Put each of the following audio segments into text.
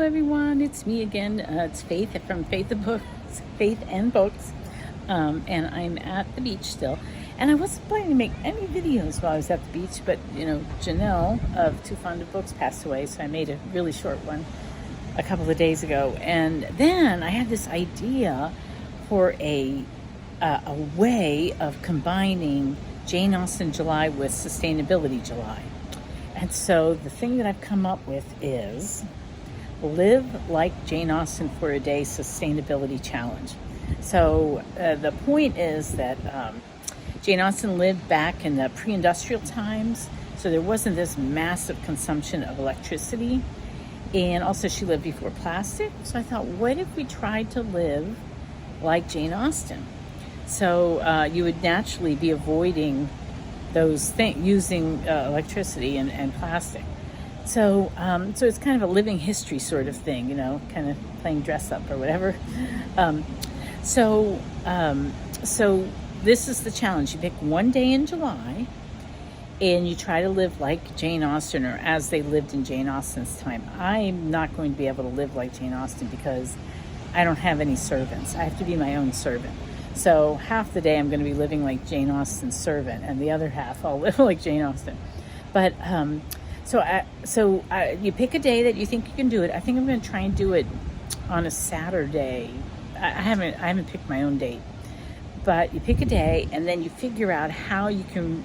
everyone, it's me again. It's Faith from Faith and Books, and I'm at the beach still. And I wasn't planning to make any videos while I was at the beach, but Janelle of Too Fond of Books passed away, so I made a really short one a couple of days ago. And then I had this idea for a way of combining Jane Austen July with Sustainability July. And so the thing that I've come up with is Live Like Jane Austen for a Day Sustainability Challenge. So the point is that Jane Austen lived back in the pre-industrial times, so there wasn't this massive consumption of electricity. And also she lived before plastic. So I thought, what if we tried to live like Jane Austen? So you would naturally be avoiding those things, using electricity and plastic. So it's kind of a living history sort of thing, kind of playing dress up or whatever. So this is the challenge. You pick one day in July and you try to live like Jane Austen, or as they lived in Jane Austen's time. I'm not going to be able to live like Jane Austen because I don't have any servants. I have to be my own servant. So half the day I'm going to be living like Jane Austen's servant, and the other half I'll live like Jane Austen. But so you pick a day that you think you can do it. I think I'm going to try and do it on a Saturday. I haven't picked my own date, but you pick a day and then you figure out how you can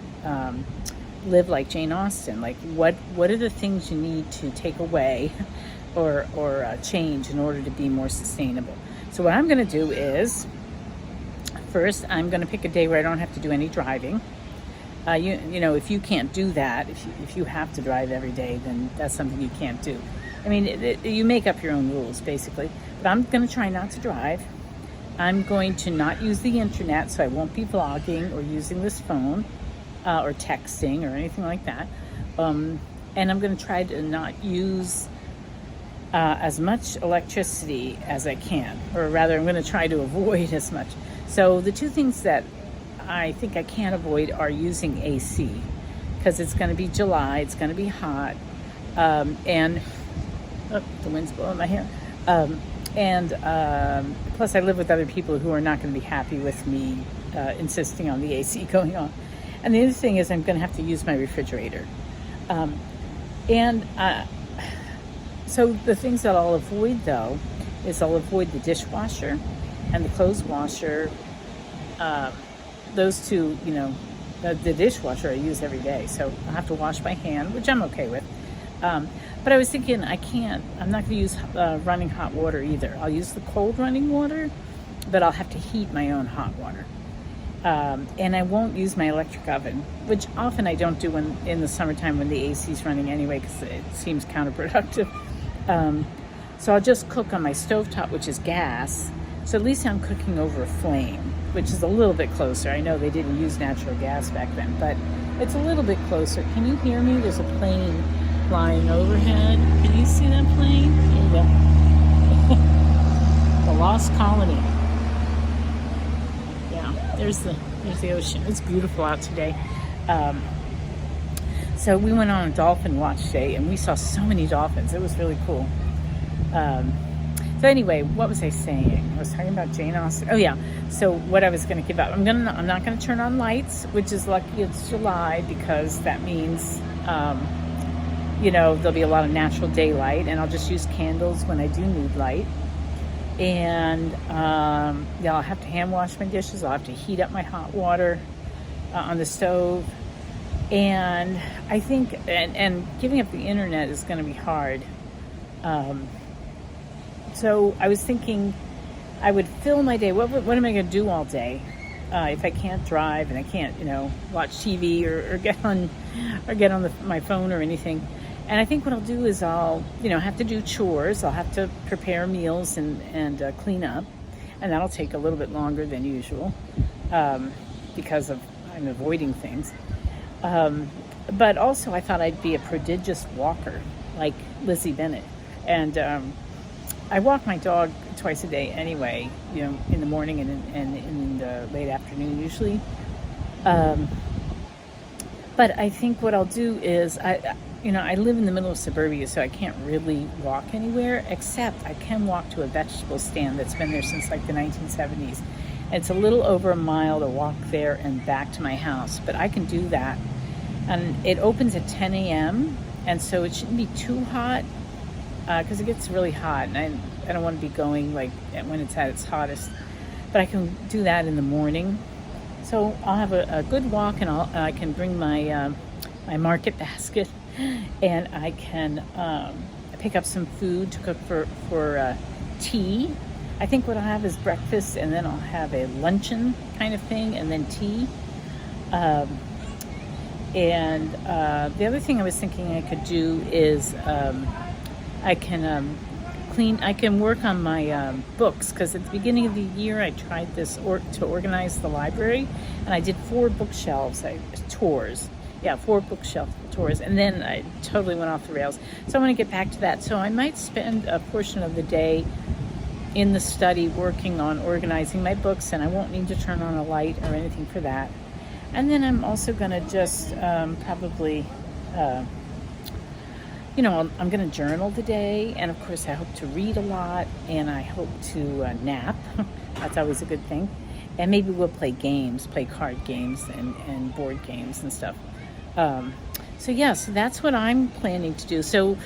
live like Jane Austen. Like what are the things you need to take away or change in order to be more sustainable. So what I'm going to do is, first, I'm going to pick a day where I don't have to do any driving. If you can't do that, if you have to drive every day, then that's something you can't do. I mean, you make up your own rules, basically. But I'm going to try not to drive. I'm going to not use the internet, so I won't be vlogging or using this phone or texting or anything like that. And I'm going to try to not use as much electricity as I can, or rather, I'm going to try to avoid as much. So the two things that I think I can't avoid are using AC, because it's going to be July, it's going to be hot, and the wind's blowing my hair. Plus I live with other people who are not going to be happy with me insisting on the AC going on. And the other thing is I'm going to have to use my refrigerator. So the things that I'll avoid, though, is I'll avoid the dishwasher and the clothes washer. Those two, the dishwasher I use every day, so I have to wash by hand, which I'm okay with. But I was thinking I'm not going to use running hot water either. I'll use the cold running water, but I'll have to heat my own hot water. And I won't use my electric oven, which often I don't do in the summertime when the AC is running anyway, because it seems counterproductive. So I'll just cook on my stovetop, which is gas. So at least I'm cooking over a flame, which is a little bit closer. I know they didn't use natural gas back then, but it's a little bit closer. Can you hear me? There's a plane flying overhead. Can you see that plane? There you go. The Lost Colony. Yeah, there's the ocean. It's beautiful out today. So we went on a dolphin watch day, and we saw so many dolphins. It was really cool. So anyway, what was I saying? I was talking about Jane Austen. Oh yeah. So what I was going to give up, I'm not going to turn on lights, which is lucky it's July, because that means, there'll be a lot of natural daylight, and I'll just use candles when I do need light. And I'll have to hand wash my dishes. I'll have to heat up my hot water on the stove. And I think, and giving up the internet is going to be hard. So I was thinking I would fill my day. What am I going to do all day if I can't drive and I can't, watch TV or get on my phone or anything? And I think what I'll do is I'll, have to do chores. I'll have to prepare meals and clean up, and that'll take a little bit longer than usual because I'm avoiding things. But also I thought I'd be a prodigious walker like Lizzie Bennet, and I walk my dog twice a day anyway, in the morning and in the late afternoon usually. But I think what I'll do is I live in the middle of suburbia, so I can't really walk anywhere, except I can walk to a vegetable stand that's been there since like the 1970s. It's a little over a mile to walk there and back to my house, but I can do that. And it opens at 10 a.m., and so it shouldn't be too hot, because it gets really hot, and I don't want to be going like when it's at its hottest. But I can do that in the morning. So I'll have a good walk, and I can bring my my market basket, and I can pick up some food to cook for tea. I think what I'll have is breakfast, and then I'll have a luncheon kind of thing, and then tea. And the other thing I was thinking I could do is I can work on my books, because at the beginning of the year I tried this to organize the library, and I did 4 bookshelves tours. Yeah, 4 bookshelf tours, and then I totally went off the rails. So I want to get back to that. So I might spend a portion of the day in the study working on organizing my books, and I won't need to turn on a light or anything for that. And then I'm also going to just probably, I'm going to journal the day, and of course I hope to read a lot, and I hope to nap. That's always a good thing. And maybe we'll play card games and board games and stuff. So that's what I'm planning to do. So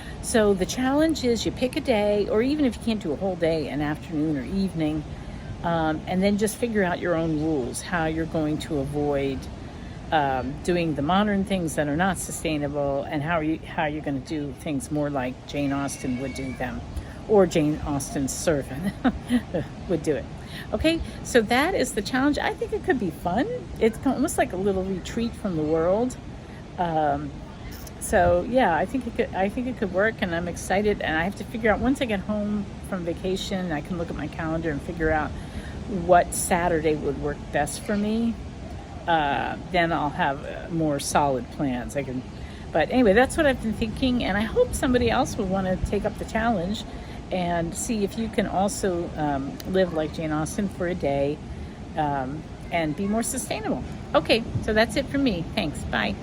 the challenge is you pick a day, or even if you can't do a whole day, an afternoon or evening, and then just figure out your own rules, how you're going to avoid doing the modern things that are not sustainable, and how you're going to do things more like Jane Austen would do them, or Jane Austen's servant would do it. Okay, so that is the challenge. I think it could be fun. It's almost like a little retreat from the world. I think it could work, and I'm excited. And I have to figure out, once I get home from vacation, I can look at my calendar and figure out what Saturday would work best for me. Then I'll have more solid plans. But anyway, that's what I've been thinking, and I hope somebody else will want to take up the challenge and see if you can also live like Jane Austen for a day, and be more sustainable. Okay, so that's it for me. Thanks. Bye.